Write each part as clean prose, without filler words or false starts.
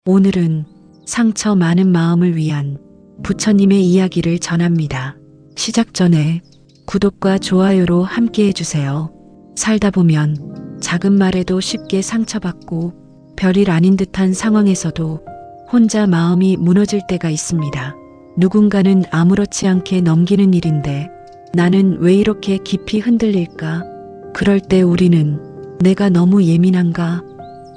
오늘은 상처 많은 마음을 위한 부처님의 이야기를 전합니다. 시작 전에 구독과 좋아요로 함께 해주세요. 살다 보면 작은 말에도 쉽게 상처받고 별일 아닌 듯한 상황에서도 혼자 마음이 무너질 때가 있습니다. 누군가는 아무렇지 않게 넘기는 일인데 나는 왜 이렇게 깊이 흔들릴까? 그럴 때 우리는 내가 너무 예민한가?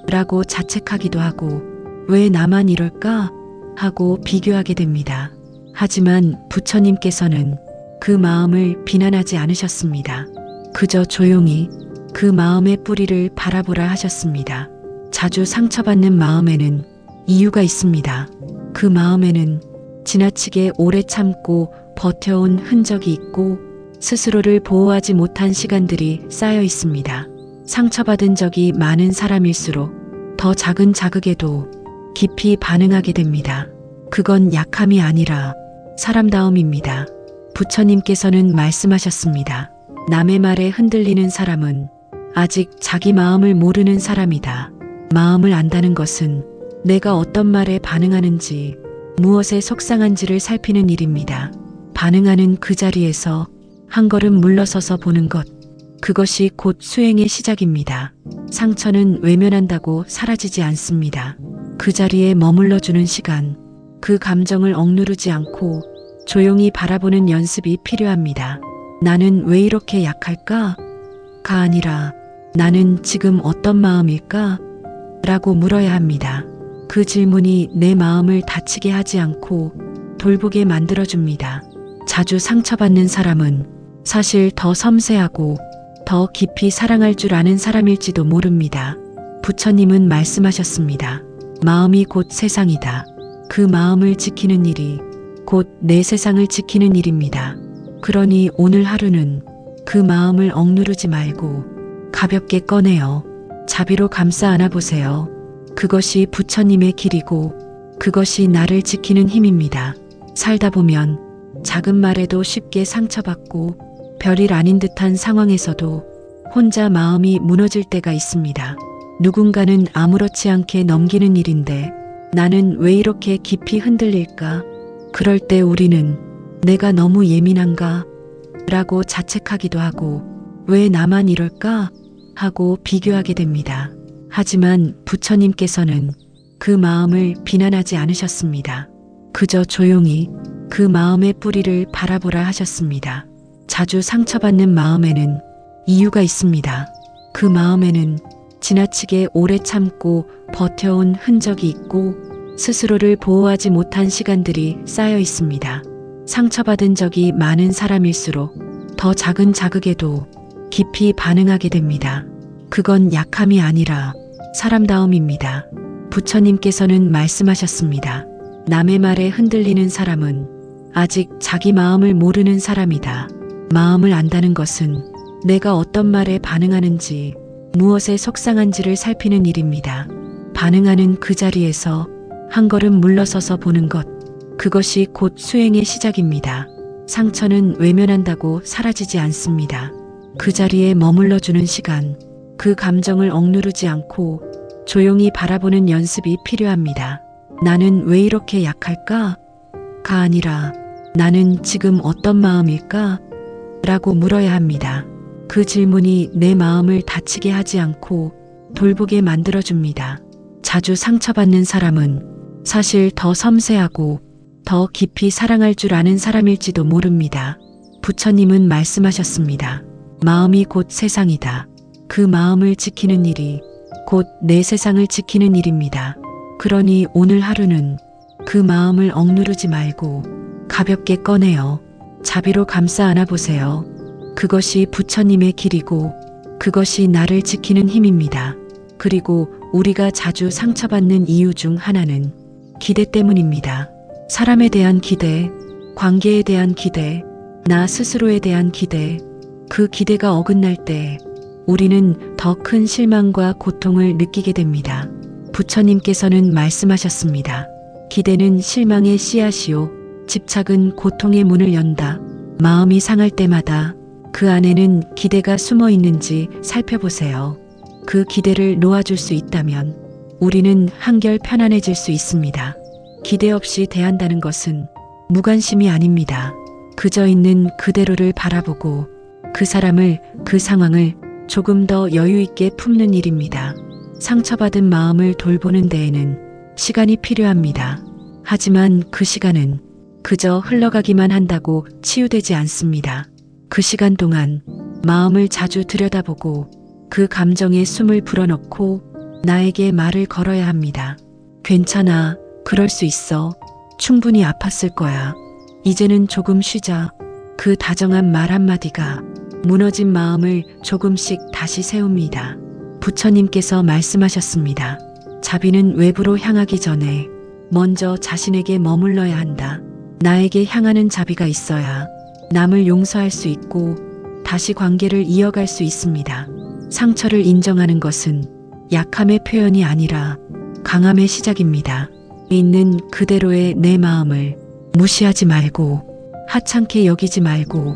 라고 자책하기도 하고 왜 나만 이럴까? 하고 비교하게 됩니다. 하지만 부처님께서는 그 마음을 비난하지 않으셨습니다. 그저 조용히 그 마음의 뿌리를 바라보라 하셨습니다. 자주 상처받는 마음에는 이유가 있습니다. 그 마음에는 지나치게 오래 참고 버텨온 흔적이 있고 스스로를 보호하지 못한 시간들이 쌓여 있습니다. 상처받은 적이 많은 사람일수록 더 작은 자극에도 깊이 반응하게 됩니다. 그건 약함이 아니라 사람다움입니다. 부처님께서는 말씀하셨습니다. 남의 말에 흔들리는 사람은 아직 자기 마음을 모르는 사람이다. 마음을 안다는 것은 내가 어떤 말에 반응하는지, 무엇에 속상한지를 살피는 일입니다. 반응하는 그 자리에서 한 걸음 물러서서 보는 것, 그것이 곧 수행의 시작입니다. 상처는 외면한다고 사라지지 않습니다. 그 자리에 머물러주는 시간, 그 감정을 억누르지 않고 조용히 바라보는 연습이 필요합니다. 나는 왜 이렇게 약할까? 가 아니라 나는 지금 어떤 마음일까? 라고 물어야 합니다. 그 질문이 내 마음을 다치게 하지 않고 돌보게 만들어줍니다. 자주 상처받는 사람은 사실 더 섬세하고 더 깊이 사랑할 줄 아는 사람일지도 모릅니다. 부처님은 말씀하셨습니다. 마음이 곧 세상이다. 그 마음을 지키는 일이 곧 내 세상을 지키는 일입니다. 그러니 오늘 하루는 그 마음을 억누르지 말고 가볍게 꺼내어 자비로 감싸 안아보세요. 그것이 부처님의 길이고 그것이 나를 지키는 힘입니다. 살다 보면 작은 말에도 쉽게 상처받고 별일 아닌 듯한 상황에서도 혼자 마음이 무너질 때가 있습니다. 누군가는 아무렇지 않게 넘기는 일인데 나는 왜 이렇게 깊이 흔들릴까? 그럴 때 우리는 내가 너무 예민한가? 라고 자책하기도 하고 왜 나만 이럴까? 하고 비교하게 됩니다. 하지만 부처님께서는 그 마음을 비난하지 않으셨습니다. 그저 조용히 그 마음의 뿌리를 바라보라 하셨습니다. 자주 상처받는 마음에는 이유가 있습니다. 그 마음에는 지나치게 오래 참고 버텨온 흔적이 있고 스스로를 보호하지 못한 시간들이 쌓여 있습니다. 상처받은 적이 많은 사람일수록 더 작은 자극에도 깊이 반응하게 됩니다. 그건 약함이 아니라 사람다움입니다. 부처님께서는 말씀하셨습니다. 남의 말에 흔들리는 사람은 아직 자기 마음을 모르는 사람이다. 마음을 안다는 것은 내가 어떤 말에 반응하는지, 무엇에 속상한지를 살피는 일입니다. 반응하는 그 자리에서 한 걸음 물러서서 보는 것, 그것이 곧 수행의 시작입니다. 상처는 외면한다고 사라지지 않습니다. 그 자리에 머물러주는 시간, 그 감정을 억누르지 않고 조용히 바라보는 연습이 필요합니다. 나는 왜 이렇게 약할까? 가 아니라 나는 지금 어떤 마음일까? 라고 물어야 합니다. 그 질문이 내 마음을 다치게 하지 않고 돌보게 만들어줍니다. 자주 상처받는 사람은 사실 더 섬세하고 더 깊이 사랑할 줄 아는 사람일지도 모릅니다. 부처님은 말씀하셨습니다. 마음이 곧 세상이다. 그 마음을 지키는 일이 곧 내 세상을 지키는 일입니다. 그러니 오늘 하루는 그 마음을 억누르지 말고 가볍게 꺼내어 자비로 감싸 안아보세요. 그것이 부처님의 길이고 그것이 나를 지키는 힘입니다. 그리고 우리가 자주 상처받는 이유 중 하나는 기대 때문입니다. 사람에 대한 기대, 관계에 대한 기대, 나 스스로에 대한 기대, 그 기대가 어긋날 때 우리는 더 큰 실망과 고통을 느끼게 됩니다. 부처님께서는 말씀하셨습니다. 기대는 실망의 씨앗이요, 집착은 고통의 문을 연다. 마음이 상할 때마다 그 안에는 기대가 숨어 있는지 살펴보세요. 그 기대를 놓아줄 수 있다면 우리는 한결 편안해질 수 있습니다. 기대 없이 대한다는 것은 무관심이 아닙니다. 그저 있는 그대로를 바라보고 그 사람을, 그 상황을 조금 더 여유 있게 품는 일입니다. 상처받은 마음을 돌보는 데에는 시간이 필요합니다. 하지만 그 시간은 그저 흘러가기만 한다고 치유되지 않습니다. 그 시간 동안 마음을 자주 들여다보고 그 감정에 숨을 불어넣고 나에게 말을 걸어야 합니다. 괜찮아. 그럴 수 있어. 충분히 아팠을 거야. 이제는 조금 쉬자. 그 다정한 말 한마디가 무너진 마음을 조금씩 다시 세웁니다. 부처님께서 말씀하셨습니다. 자비는 외부로 향하기 전에 먼저 자신에게 머물러야 한다. 나에게 향하는 자비가 있어야 남을 용서할 수 있고 다시 관계를 이어갈 수 있습니다. 상처를 인정하는 것은 약함의 표현이 아니라 강함의 시작입니다. 있는 그대로의 내 마음을 무시하지 말고 하찮게 여기지 말고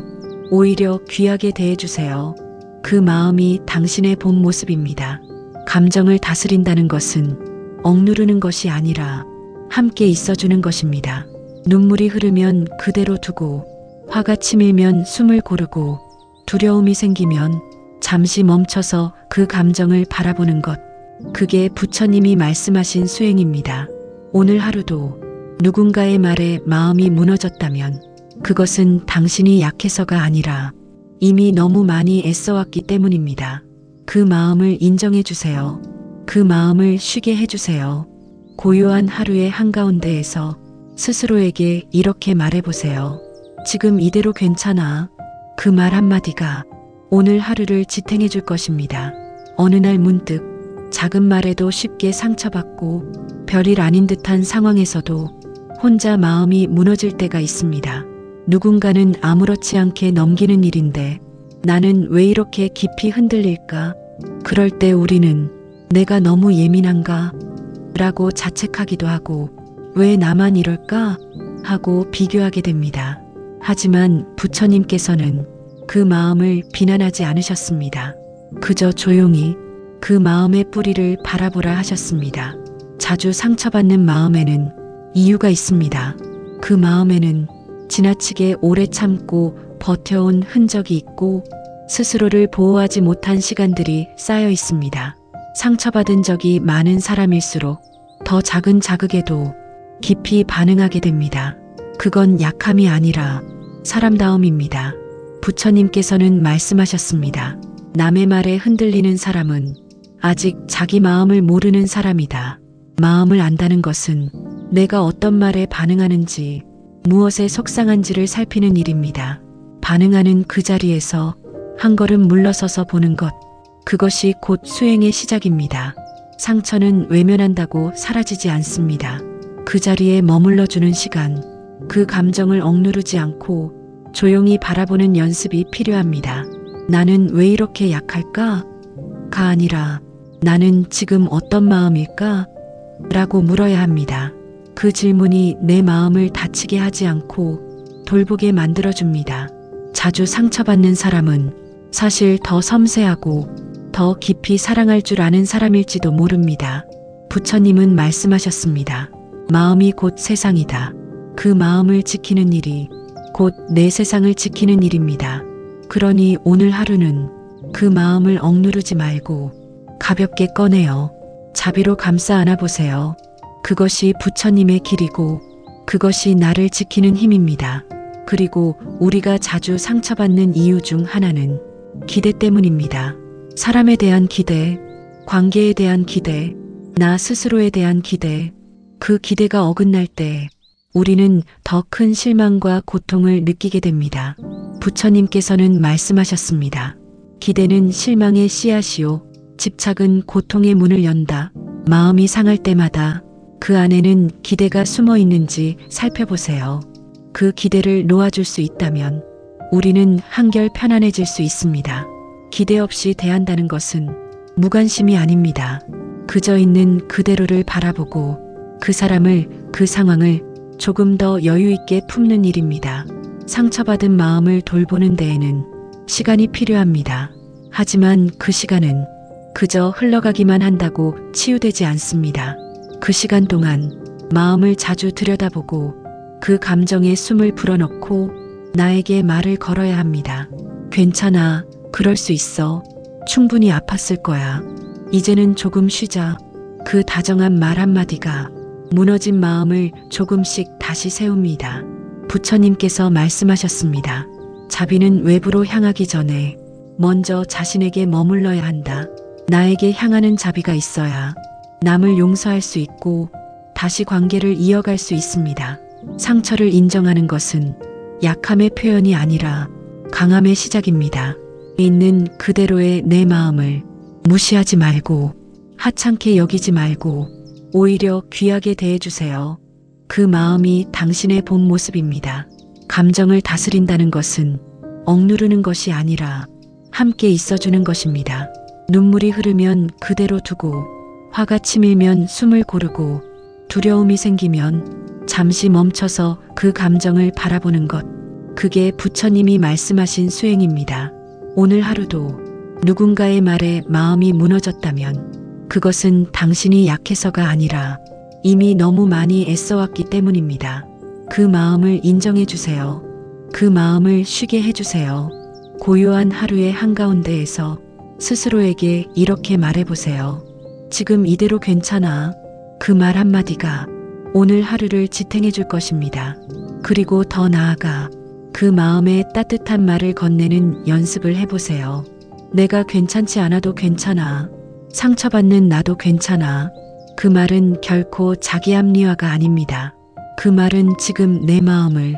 오히려 귀하게 대해주세요. 그 마음이 당신의 본 모습입니다. 감정을 다스린다는 것은 억누르는 것이 아니라 함께 있어주는 것입니다. 눈물이 흐르면 그대로 두고 화가 치밀면 숨을 고르고 두려움이 생기면 잠시 멈춰서 그 감정을 바라보는 것. 그게 부처님이 말씀하신 수행입니다. 오늘 하루도 누군가의 말에 마음이 무너졌다면 그것은 당신이 약해서가 아니라 이미 너무 많이 애써왔기 때문입니다. 그 마음을 인정해 주세요. 그 마음을 쉬게 해주세요. 고요한 하루의 한가운데에서 스스로에게 이렇게 말해보세요. 지금 이대로 괜찮아. 그 말 한마디가 오늘 하루를 지탱해 줄 것입니다. 어느 날 문득 작은 말에도 쉽게 상처받고 별일 아닌 듯한 상황에서도 혼자 마음이 무너질 때가 있습니다. 누군가는 아무렇지 않게 넘기는 일인데 나는 왜 이렇게 깊이 흔들릴까? 그럴 때 우리는 내가 너무 예민한가? 라고 자책하기도 하고 왜 나만 이럴까? 하고 비교하게 됩니다. 하지만 부처님께서는 그 마음을 비난하지 않으셨습니다. 그저 조용히 그 마음의 뿌리를 바라보라 하셨습니다. 자주 상처받는 마음에는 이유가 있습니다. 그 마음에는 지나치게 오래 참고 버텨온 흔적이 있고 스스로를 보호하지 못한 시간들이 쌓여 있습니다. 상처받은 적이 많은 사람일수록 더 작은 자극에도 깊이 반응하게 됩니다. 그건 약함이 아니라 사람다움입니다. 부처님께서는 말씀하셨습니다. 남의 말에 흔들리는 사람은 아직 자기 마음을 모르는 사람이다. 마음을 안다는 것은 내가 어떤 말에 반응하는지, 무엇에 속상한지를 살피는 일입니다. 반응하는 그 자리에서 한 걸음 물러서서 보는 것, 그것이 곧 수행의 시작입니다. 상처는 외면한다고 사라지지 않습니다. 그 자리에 머물러주는 시간, 그 감정을 억누르지 않고 조용히 바라보는 연습이 필요합니다. 나는 왜 이렇게 약할까? 가 아니라 나는 지금 어떤 마음일까? 라고 물어야 합니다. 그 질문이 내 마음을 다치게 하지 않고 돌보게 만들어줍니다. 자주 상처받는 사람은 사실 더 섬세하고 더 깊이 사랑할 줄 아는 사람일지도 모릅니다. 부처님은 말씀하셨습니다. 마음이 곧 세상이다. 그 마음을 지키는 일이 곧 내 세상을 지키는 일입니다. 그러니 오늘 하루는 그 마음을 억누르지 말고 가볍게 꺼내어 자비로 감싸 안아보세요. 그것이 부처님의 길이고 그것이 나를 지키는 힘입니다. 그리고 우리가 자주 상처받는 이유 중 하나는 기대 때문입니다. 사람에 대한 기대, 관계에 대한 기대, 나 스스로에 대한 기대, 그 기대가 어긋날 때 우리는 더 큰 실망과 고통을 느끼게 됩니다. 부처님께서는 말씀하셨습니다. 기대는 실망의 씨앗이요. 집착은 고통의 문을 연다. 마음이 상할 때마다 그 안에는 기대가 숨어 있는지 살펴보세요. 그 기대를 놓아줄 수 있다면 우리는 한결 편안해질 수 있습니다. 기대 없이 대한다는 것은 무관심이 아닙니다. 그저 있는 그대로를 바라보고 그 사람을, 그 상황을 조금 더 여유 있게 품는 일입니다. 상처받은 마음을 돌보는 데에는 시간이 필요합니다. 하지만 그 시간은 그저 흘러가기만 한다고 치유되지 않습니다. 그 시간 동안 마음을 자주 들여다보고 그 감정에 숨을 불어넣고 나에게 말을 걸어야 합니다. 괜찮아. 그럴 수 있어. 충분히 아팠을 거야. 이제는 조금 쉬자. 그 다정한 말 한마디가 무너진 마음을 조금씩 다시 세웁니다. 부처님께서 말씀하셨습니다. 자비는 외부로 향하기 전에 먼저 자신에게 머물러야 한다. 나에게 향하는 자비가 있어야 남을 용서할 수 있고 다시 관계를 이어갈 수 있습니다. 상처를 인정하는 것은 약함의 표현이 아니라 강함의 시작입니다. 있는 그대로의 내 마음을 무시하지 말고 하찮게 여기지 말고 오히려 귀하게 대해주세요. 그 마음이 당신의 본 모습입니다. 감정을 다스린다는 것은 억누르는 것이 아니라 함께 있어주는 것입니다. 눈물이 흐르면 그대로 두고 화가 치밀면 숨을 고르고 두려움이 생기면 잠시 멈춰서 그 감정을 바라보는 것. 그게 부처님이 말씀하신 수행입니다. 오늘 하루도 누군가의 말에 마음이 무너졌다면 그것은 당신이 약해서가 아니라 이미 너무 많이 애써왔기 때문입니다. 그 마음을 인정해 주세요. 그 마음을 쉬게 해주세요. 고요한 하루의 한가운데에서 스스로에게 이렇게 말해보세요. 지금 이대로 괜찮아. 그 말 한마디가 오늘 하루를 지탱해 줄 것입니다. 그리고 더 나아가 그 마음에 따뜻한 말을 건네는 연습을 해보세요. 내가 괜찮지 않아도 괜찮아. 상처받는 나도 괜찮아. 그 말은 결코 자기 합리화가 아닙니다. 그 말은 지금 내 마음을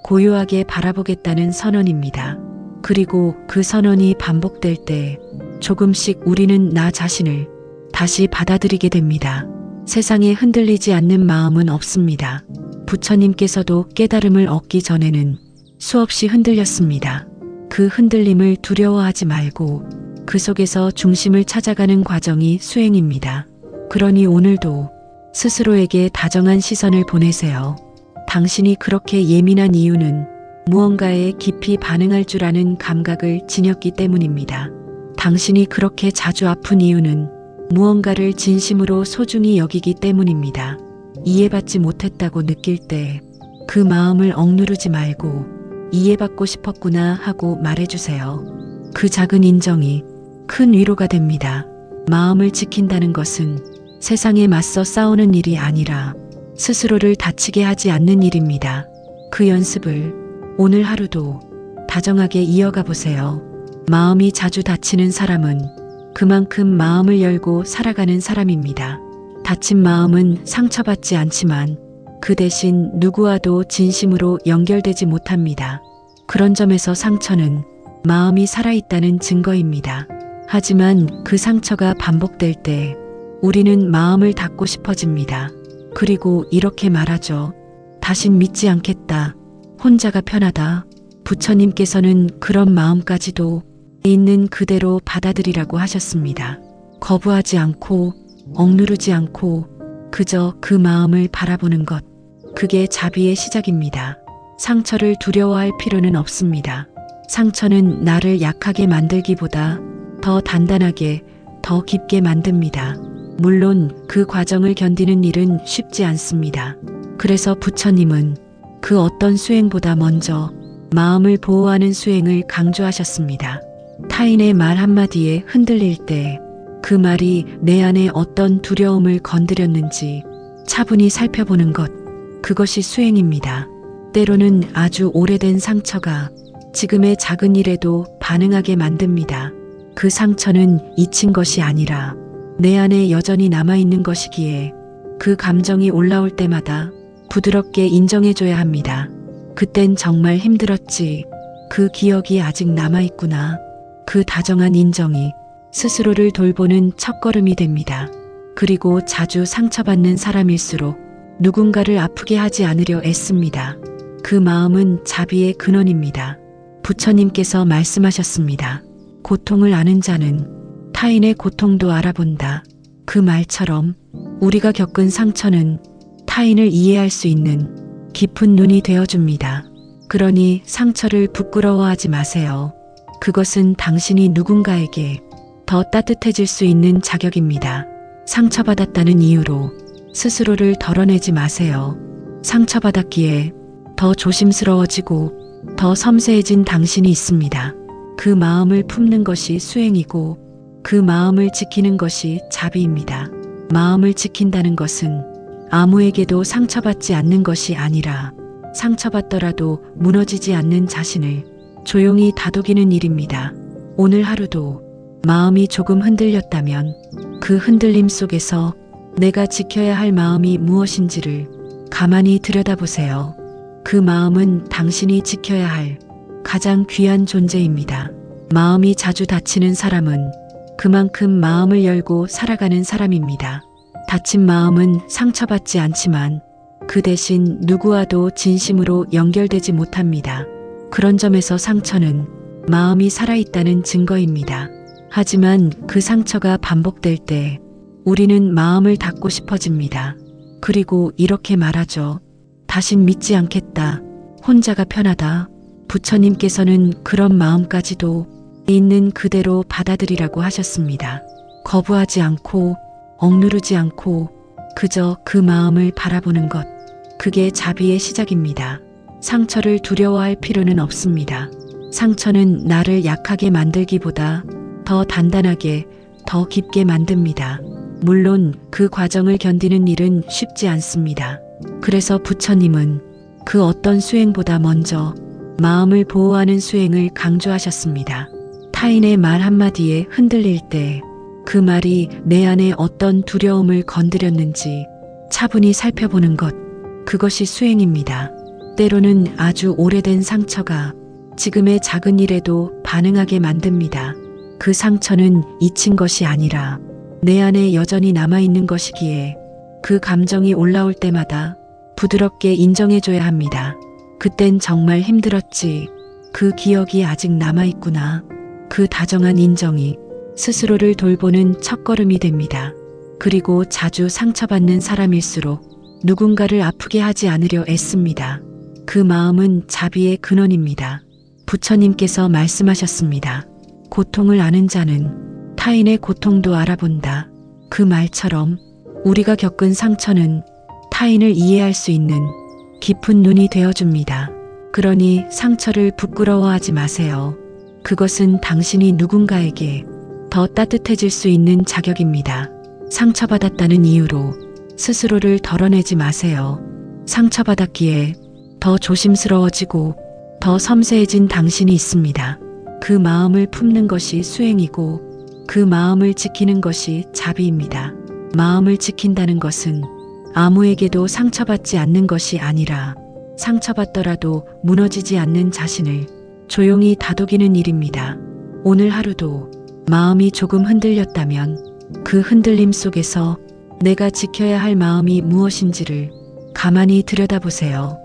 고요하게 바라보겠다는 선언입니다. 그리고 그 선언이 반복될 때 조금씩 우리는 나 자신을 다시 받아들이게 됩니다. 세상에 흔들리지 않는 마음은 없습니다. 부처님께서도 깨달음을 얻기 전에는 수없이 흔들렸습니다. 그 흔들림을 두려워하지 말고 그 속에서 중심을 찾아가는 과정이 수행입니다. 그러니 오늘도 스스로에게 다정한 시선을 보내세요. 당신이 그렇게 예민한 이유는 무언가에 깊이 반응할 줄 아는 감각을 지녔기 때문입니다. 당신이 그렇게 자주 아픈 이유는 무언가를 진심으로 소중히 여기기 때문입니다. 이해받지 못했다고 느낄 때 그 마음을 억누르지 말고 이해받고 싶었구나 하고 말해주세요. 그 작은 인정이 큰 위로가 됩니다. 마음을 지킨다는 것은 세상에 맞서 싸우는 일이 아니라 스스로를 다치게 하지 않는 일입니다. 그 연습을 오늘 하루도 다정하게 이어가 보세요. 마음이 자주 다치는 사람은 그만큼 마음을 열고 살아가는 사람입니다. 다친 마음은 상처받지 않지만 그 대신 누구와도 진심으로 연결되지 못합니다. 그런 점에서 상처는 마음이 살아있다는 증거입니다. 하지만 그 상처가 반복될 때 우리는 마음을 닫고 싶어집니다. 그리고 이렇게 말하죠. 다신 믿지 않겠다. 혼자가 편하다. 부처님께서는 그런 마음까지도 있는 그대로 받아들이라고 하셨습니다. 거부하지 않고 억누르지 않고 그저 그 마음을 바라보는 것. 그게 자비의 시작입니다. 상처를 두려워할 필요는 없습니다. 상처는 나를 약하게 만들기보다 더 단단하게, 더 깊게 만듭니다. 물론 그 과정을 견디는 일은 쉽지 않습니다. 그래서 부처님은 그 어떤 수행보다 먼저 마음을 보호하는 수행을 강조하셨습니다. 타인의 말 한마디에 흔들릴 때 그 말이 내 안에 어떤 두려움을 건드렸는지 차분히 살펴보는 것, 그것이 수행입니다. 때로는 아주 오래된 상처가 지금의 작은 일에도 반응하게 만듭니다. 그 상처는 잊힌 것이 아니라 내 안에 여전히 남아있는 것이기에 그 감정이 올라올 때마다 부드럽게 인정해줘야 합니다. 그땐 정말 힘들었지. 그 기억이 아직 남아있구나. 그 다정한 인정이 스스로를 돌보는 첫걸음이 됩니다. 그리고 자주 상처받는 사람일수록 누군가를 아프게 하지 않으려 애씁니다. 그 마음은 자비의 근원입니다. 부처님께서 말씀하셨습니다. 고통을 아는 자는 타인의 고통도 알아본다. 그 말처럼 우리가 겪은 상처는 타인을 이해할 수 있는 깊은 눈이 되어줍니다. 그러니 상처를 부끄러워하지 마세요. 그것은 당신이 누군가에게 더 따뜻해질 수 있는 자격입니다. 상처받았다는 이유로 스스로를 덜어내지 마세요. 상처받았기에 더 조심스러워지고 더 섬세해진 당신이 있습니다. 그 마음을 품는 것이 수행이고 그 마음을 지키는 것이 자비입니다. 마음을 지킨다는 것은 아무에게도 상처받지 않는 것이 아니라 상처받더라도 무너지지 않는 자신을 조용히 다독이는 일입니다. 오늘 하루도 마음이 조금 흔들렸다면 그 흔들림 속에서 내가 지켜야 할 마음이 무엇인지를 가만히 들여다보세요. 그 마음은 당신이 지켜야 할 가장 귀한 존재입니다. 마음이 자주 다치는 사람은 그만큼 마음을 열고 살아가는 사람입니다. 다친 마음은 상처받지 않지만 그 대신 누구와도 진심으로 연결되지 못합니다. 그런 점에서 상처는 마음이 살아있다는 증거입니다. 하지만 그 상처가 반복될 때 우리는 마음을 닫고 싶어집니다. 그리고 이렇게 말하죠. 다신 믿지 않겠다. 혼자가 편하다. 부처님께서는 그런 마음까지도 있는 그대로 받아들이라고 하셨습니다. 거부하지 않고 억누르지 않고 그저 그 마음을 바라보는 것. 그게 자비의 시작입니다. 상처를 두려워할 필요는 없습니다. 상처는 나를 약하게 만들기보다 더 단단하게, 더 깊게 만듭니다. 물론 그 과정을 견디는 일은 쉽지 않습니다. 그래서 부처님은 그 어떤 수행보다 먼저 마음을 보호하는 수행을 강조하셨습니다. 타인의 말 한마디에 흔들릴 때 그 말이 내 안에 어떤 두려움을 건드렸는지 차분히 살펴보는 것, 그것이 수행입니다. 때로는 아주 오래된 상처가 지금의 작은 일에도 반응하게 만듭니다. 그 상처는 잊힌 것이 아니라 내 안에 여전히 남아있는 것이기에 그 감정이 올라올 때마다 부드럽게 인정해줘야 합니다. 그땐 정말 힘들었지. 그 기억이 아직 남아있구나. 그 다정한 인정이 스스로를 돌보는 첫걸음이 됩니다. 그리고 자주 상처받는 사람일수록 누군가를 아프게 하지 않으려 애씁니다. 그 마음은 자비의 근원입니다. 부처님께서 말씀하셨습니다. 고통을 아는 자는 타인의 고통도 알아본다. 그 말처럼 우리가 겪은 상처는 타인을 이해할 수 있는 깊은 눈이 되어줍니다. 그러니 상처를 부끄러워하지 마세요. 그것은 당신이 누군가에게 더 따뜻해질 수 있는 자격입니다. 상처받았다는 이유로 스스로를 덜어내지 마세요. 상처받았기에 더 조심스러워지고 더 섬세해진 당신이 있습니다. 그 마음을 품는 것이 수행이고 그 마음을 지키는 것이 자비입니다. 마음을 지킨다는 것은 아무에게도 상처받지 않는 것이 아니라 상처받더라도 무너지지 않는 자신을 조용히 다독이는 일입니다. 오늘 하루도 마음이 조금 흔들렸다면 그 흔들림 속에서 내가 지켜야 할 마음이 무엇인지를 가만히 들여다보세요.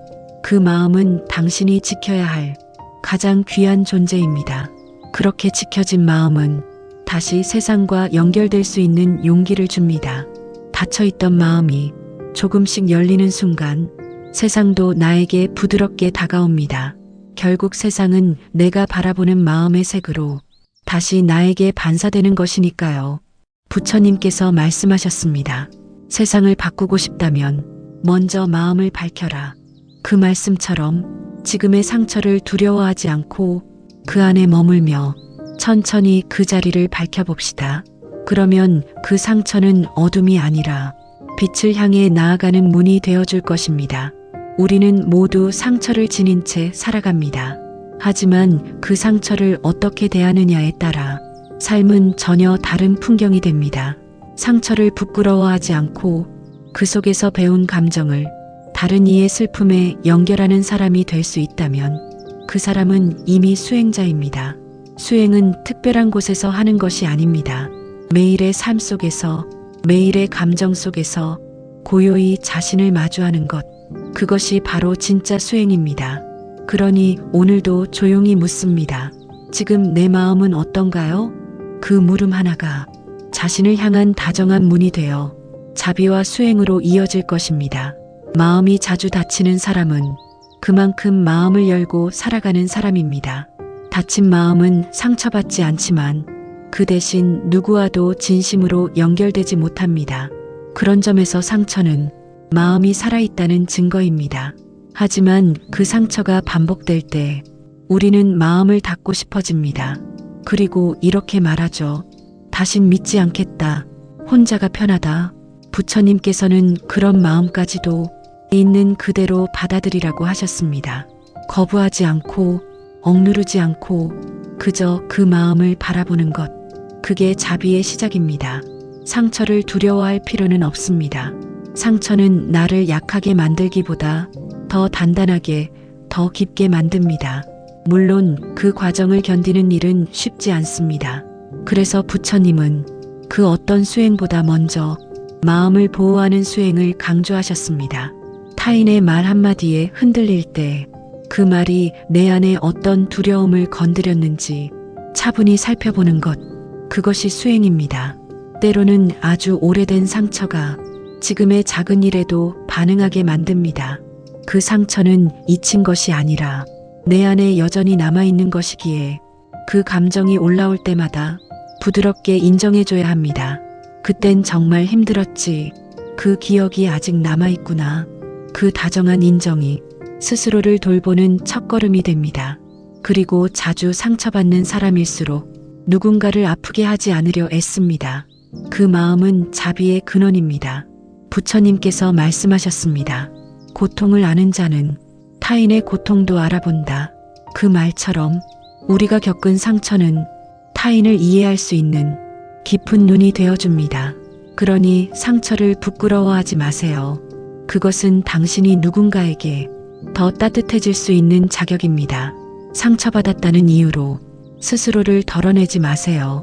그 마음은 당신이 지켜야 할 가장 귀한 존재입니다. 그렇게 지켜진 마음은 다시 세상과 연결될 수 있는 용기를 줍니다. 닫혀있던 마음이 조금씩 열리는 순간 세상도 나에게 부드럽게 다가옵니다. 결국 세상은 내가 바라보는 마음의 색으로 다시 나에게 반사되는 것이니까요. 부처님께서 말씀하셨습니다. 세상을 바꾸고 싶다면 먼저 마음을 밝혀라. 그 말씀처럼 지금의 상처를 두려워하지 않고 그 안에 머물며 천천히 그 자리를 밝혀봅시다. 그러면 그 상처는 어둠이 아니라 빛을 향해 나아가는 문이 되어줄 것입니다. 우리는 모두 상처를 지닌 채 살아갑니다. 하지만 그 상처를 어떻게 대하느냐에 따라 삶은 전혀 다른 풍경이 됩니다. 상처를 부끄러워하지 않고 그 속에서 배운 감정을 다른 이의 슬픔에 연결하는 사람이 될 수 있다면 그 사람은 이미 수행자입니다. 수행은 특별한 곳에서 하는 것이 아닙니다. 매일의 삶 속에서, 매일의 감정 속에서 고요히 자신을 마주하는 것, 그것이 바로 진짜 수행입니다. 그러니 오늘도 조용히 묻습니다. 지금 내 마음은 어떤가요? 그 물음 하나가 자신을 향한 다정한 문이 되어 자비와 수행으로 이어질 것입니다. 마음이 자주 다치는 사람은 그만큼 마음을 열고 살아가는 사람입니다. 다친 마음은 상처받지 않지만 그 대신 누구와도 진심으로 연결되지 못합니다. 그런 점에서 상처는 마음이 살아있다는 증거입니다. 하지만 그 상처가 반복될 때 우리는 마음을 닫고 싶어집니다. 그리고 이렇게 말하죠. 다신 믿지 않겠다. 혼자가 편하다. 부처님께서는 그런 마음까지도 있는 그대로 받아들이라고 하셨습니다. 거부하지 않고 억누르지 않고 그저 그 마음을 바라보는 것. 그게 자비의 시작입니다. 상처를 두려워할 필요는 없습니다. 상처는 나를 약하게 만들기보다 더 단단하게, 더 깊게 만듭니다. 물론 그 과정을 견디는 일은 쉽지 않습니다. 그래서 부처님은 그 어떤 수행보다 먼저 마음을 보호하는 수행을 강조하셨습니다. 타인의 말 한마디에 흔들릴 때 그 말이 내 안에 어떤 두려움을 건드렸는지 차분히 살펴보는 것, 그것이 수행입니다. 때로는 아주 오래된 상처가 지금의 작은 일에도 반응하게 만듭니다. 그 상처는 잊힌 것이 아니라 내 안에 여전히 남아있는 것이기에 그 감정이 올라올 때마다 부드럽게 인정해줘야 합니다. 그땐 정말 힘들었지. 그 기억이 아직 남아있구나. 그 다정한 인정이 스스로를 돌보는 첫걸음이 됩니다. 그리고 자주 상처받는 사람일수록 누군가를 아프게 하지 않으려 애씁니다. 그 마음은 자비의 근원입니다. 부처님께서 말씀하셨습니다. 고통을 아는 자는 타인의 고통도 알아본다. 그 말처럼 우리가 겪은 상처는 타인을 이해할 수 있는 깊은 눈이 되어줍니다. 그러니 상처를 부끄러워하지 마세요. 그것은 당신이 누군가에게 더 따뜻해질 수 있는 자격입니다. 상처받았다는 이유로 스스로를 덜어내지 마세요.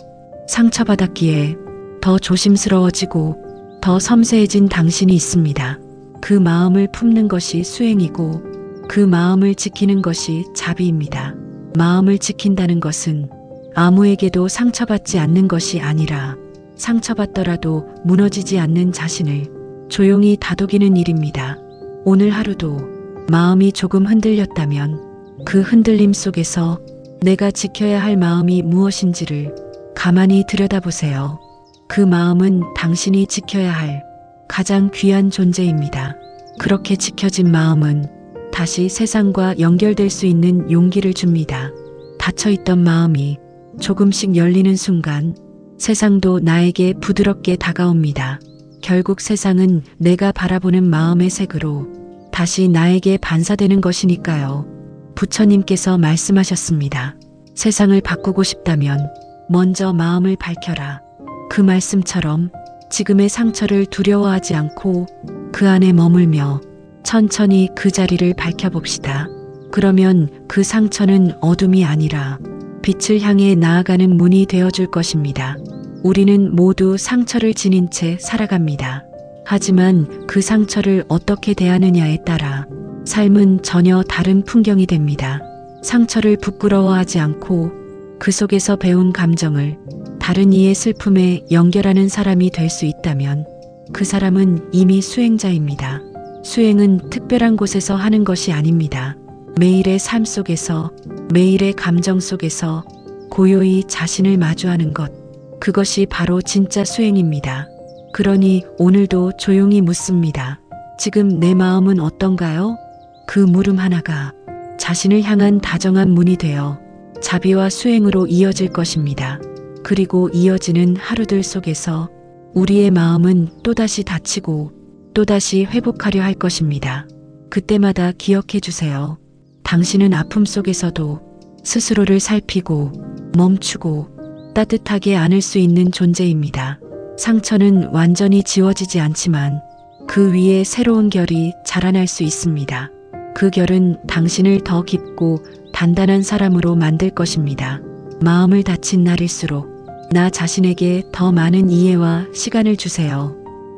상처받았기에 더 조심스러워지고 더 섬세해진 당신이 있습니다. 그 마음을 품는 것이 수행이고 그 마음을 지키는 것이 자비입니다. 마음을 지킨다는 것은 아무에게도 상처받지 않는 것이 아니라 상처받더라도 무너지지 않는 자신을 조용히 다독이는 일입니다. 오늘 하루도 마음이 조금 흔들렸다면 그 흔들림 속에서 내가 지켜야 할 마음이 무엇인지를 가만히 들여다보세요. 그 마음은 당신이 지켜야 할 가장 귀한 존재입니다. 그렇게 지켜진 마음은 다시 세상과 연결될 수 있는 용기를 줍니다. 닫혀있던 마음이 조금씩 열리는 순간 세상도 나에게 부드럽게 다가옵니다. 결국 세상은 내가 바라보는 마음의 색으로 다시 나에게 반사되는 것이니까요. 부처님께서 말씀하셨습니다. 세상을 바꾸고 싶다면 먼저 마음을 밝혀라. 그 말씀처럼 지금의 상처를 두려워하지 않고 그 안에 머물며 천천히 그 자리를 밝혀봅시다. 그러면 그 상처는 어둠이 아니라 빛을 향해 나아가는 문이 되어줄 것입니다. 우리는 모두 상처를 지닌 채 살아갑니다. 하지만 그 상처를 어떻게 대하느냐에 따라 삶은 전혀 다른 풍경이 됩니다. 상처를 부끄러워하지 않고 그 속에서 배운 감정을 다른 이의 슬픔에 연결하는 사람이 될 수 있다면 그 사람은 이미 수행자입니다. 수행은 특별한 곳에서 하는 것이 아닙니다. 매일의 삶 속에서, 매일의 감정 속에서 고요히 자신을 마주하는 것. 그것이 바로 진짜 수행입니다. 그러니 오늘도 조용히 묻습니다. 지금 내 마음은 어떤가요? 그 물음 하나가 자신을 향한 다정한 문이 되어 자비와 수행으로 이어질 것입니다. 그리고 이어지는 하루들 속에서 우리의 마음은 또다시 다치고 또다시 회복하려 할 것입니다. 그때마다 기억해 주세요. 당신은 아픔 속에서도 스스로를 살피고 멈추고 따뜻하게 안을 수 있는 존재입니다. 상처는 완전히 지워지지 않지만 그 위에 새로운 결이 자라날 수 있습니다. 그 결은 당신을 더 깊고 단단한 사람으로 만들 것입니다. 마음을 다친 날일수록 나 자신에게 더 많은 이해와 시간을 주세요.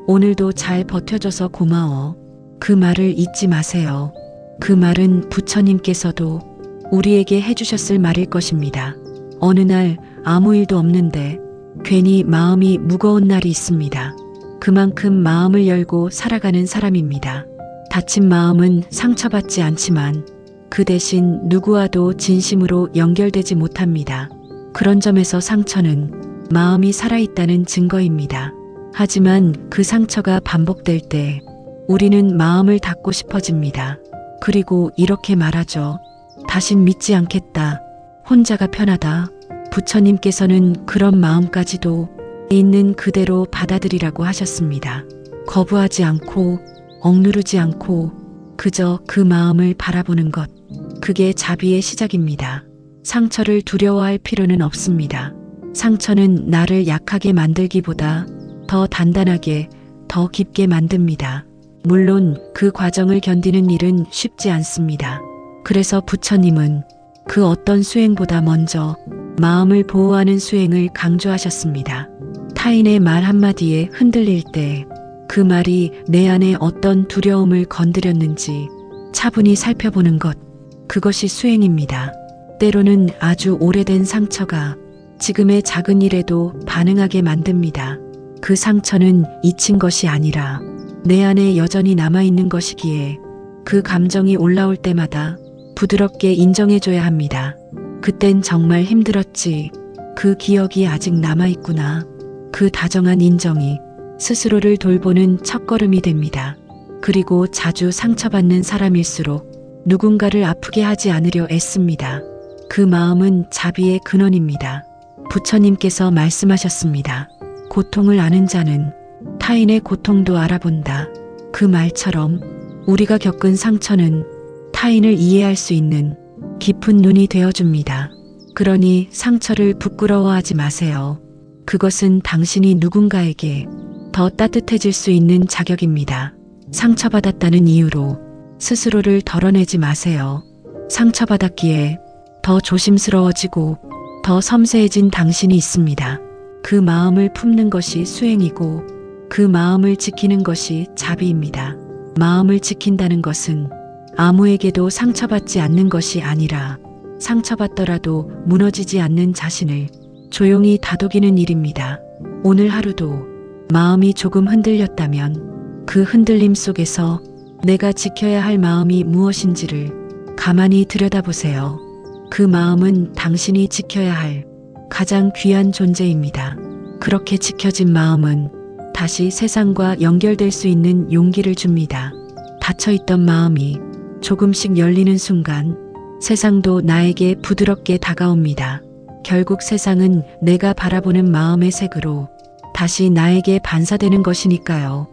오늘도 잘 버텨줘서 고마워. 그 말을 잊지 마세요. 그 말은 부처님께서도 우리에게 해주셨을 말일 것입니다. 어느 날 아무 일도 없는데 괜히 마음이 무거운 날이 있습니다. 그만큼 마음을 열고 살아가는 사람입니다. 다친 마음은 상처받지 않지만 그 대신 누구와도 진심으로 연결되지 못합니다. 그런 점에서 상처는 마음이 살아있다는 증거입니다. 하지만 그 상처가 반복될 때 우리는 마음을 닫고 싶어집니다. 그리고 이렇게 말하죠. 다신 믿지 않겠다. 혼자가 편하다. 부처님께서는 그런 마음까지도 있는 그대로 받아들이라고 하셨습니다. 거부하지 않고 억누르지 않고 그저 그 마음을 바라보는 것. 그게 자비의 시작입니다. 상처를 두려워할 필요는 없습니다. 상처는 나를 약하게 만들기보다 더 단단하게, 더 깊게 만듭니다. 물론 그 과정을 견디는 일은 쉽지 않습니다. 그래서 부처님은 그 어떤 수행보다 먼저 마음을 보호하는 수행을 강조하셨습니다. 타인의 말 한마디에 흔들릴 때 그 말이 내 안에 어떤 두려움을 건드렸는지 차분히 살펴보는 것, 그것이 수행입니다. 때로는 아주 오래된 상처가 지금의 작은 일에도 반응하게 만듭니다. 그 상처는 잊힌 것이 아니라 내 안에 여전히 남아있는 것이기에 그 감정이 올라올 때마다 부드럽게 인정해줘야 합니다. 그땐 정말 힘들었지. 그 기억이 아직 남아있구나. 그 다정한 인정이 스스로를 돌보는 첫걸음이 됩니다. 그리고 자주 상처받는 사람일수록 누군가를 아프게 하지 않으려 애씁니다. 그 마음은 자비의 근원입니다. 부처님께서 말씀하셨습니다. 고통을 아는 자는 타인의 고통도 알아본다. 그 말처럼 우리가 겪은 상처는 타인을 이해할 수 있는 깊은 눈이 되어줍니다. 그러니 상처를 부끄러워하지 마세요. 그것은 당신이 누군가에게 더 따뜻해질 수 있는 자격입니다. 상처받았다는 이유로 스스로를 덜어내지 마세요. 상처받았기에 더 조심스러워지고 더 섬세해진 당신이 있습니다. 그 마음을 품는 것이 수행이고 그 마음을 지키는 것이 자비입니다. 마음을 지킨다는 것은 아무에게도 상처받지 않는 것이 아니라 상처받더라도 무너지지 않는 자신을 조용히 다독이는 일입니다. 오늘 하루도 마음이 조금 흔들렸다면 그 흔들림 속에서 내가 지켜야 할 마음이 무엇인지를 가만히 들여다보세요. 그 마음은 당신이 지켜야 할 가장 귀한 존재입니다. 그렇게 지켜진 마음은 다시 세상과 연결될 수 있는 용기를 줍니다. 닫혀있던 마음이 조금씩 열리는 순간 세상도 나에게 부드럽게 다가옵니다. 결국 세상은 내가 바라보는 마음의 색으로 다시 나에게 반사되는 것이니까요.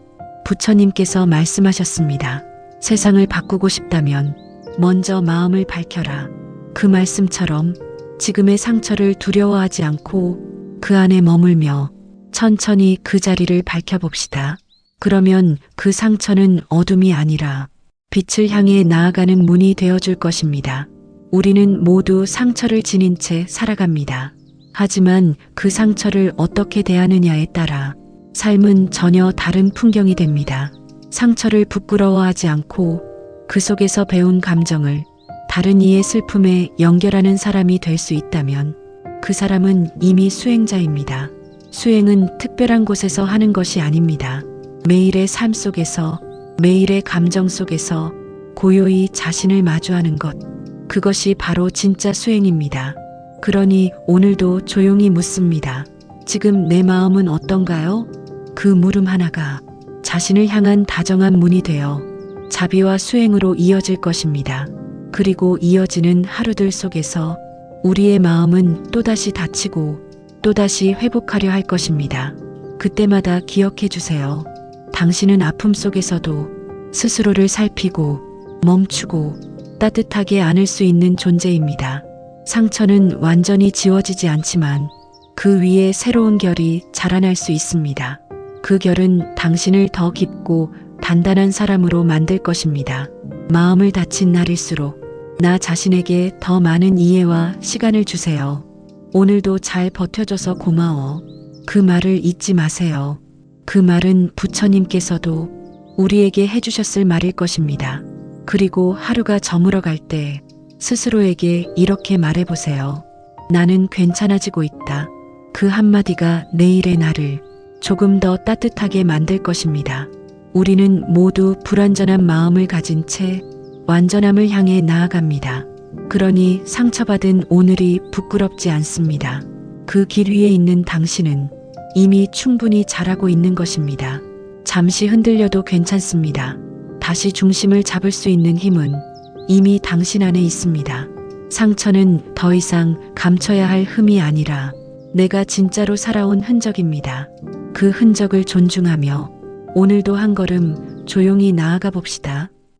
부처님께서 말씀하셨습니다. 세상을 바꾸고 싶다면 먼저 마음을 밝혀라. 그 말씀처럼 지금의 상처를 두려워하지 않고 그 안에 머물며 천천히 그 자리를 밝혀봅시다. 그러면 그 상처는 어둠이 아니라 빛을 향해 나아가는 문이 되어줄 것입니다. 우리는 모두 상처를 지닌 채 살아갑니다. 하지만 그 상처를 어떻게 대하느냐에 따라 삶은 전혀 다른 풍경이 됩니다. 상처를 부끄러워하지 않고 그 속에서 배운 감정을 다른 이의 슬픔에 연결하는 사람이 될 수 있다면 그 사람은 이미 수행자입니다. 수행은 특별한 곳에서 하는 것이 아닙니다. 매일의 삶 속에서, 매일의 감정 속에서 고요히 자신을 마주하는 것. 그것이 바로 진짜 수행입니다. 그러니 오늘도 조용히 묻습니다. 지금 내 마음은 어떤가요? 그 물음 하나가 자신을 향한 다정한 문이 되어 자비와 수행으로 이어질 것입니다. 그리고 이어지는 하루들 속에서 우리의 마음은 또다시 다치고 또다시 회복하려 할 것입니다. 그때마다 기억해 주세요. 당신은 아픔 속에서도 스스로를 살피고 멈추고 따뜻하게 안을 수 있는 존재입니다. 상처는 완전히 지워지지 않지만 그 위에 새로운 결이 자라날 수 있습니다. 그 결은 당신을 더 깊고 단단한 사람으로 만들 것입니다. 마음을 다친 날일수록 나 자신에게 더 많은 이해와 시간을 주세요. 오늘도 잘 버텨줘서 고마워. 그 말을 잊지 마세요. 그 말은 부처님께서도 우리에게 해주셨을 말일 것입니다. 그리고 하루가 저물어 갈 때 스스로에게 이렇게 말해보세요. 나는 괜찮아지고 있다. 그 한마디가 내일의 나를 조금 더 따뜻하게 만들 것입니다. 우리는 모두 불완전한 마음을 가진 채 완전함을 향해 나아갑니다. 그러니 상처받은 오늘이 부끄럽지 않습니다. 그 길 위에 있는 당신은 이미 충분히 잘하고 있는 것입니다. 잠시 흔들려도 괜찮습니다. 다시 중심을 잡을 수 있는 힘은 이미 당신 안에 있습니다. 상처는 더 이상 감춰야 할 흠이 아니라 내가 진짜로 살아온 흔적입니다. 그 흔적을 존중하며 오늘도 한 걸음 조용히 나아가 봅시다.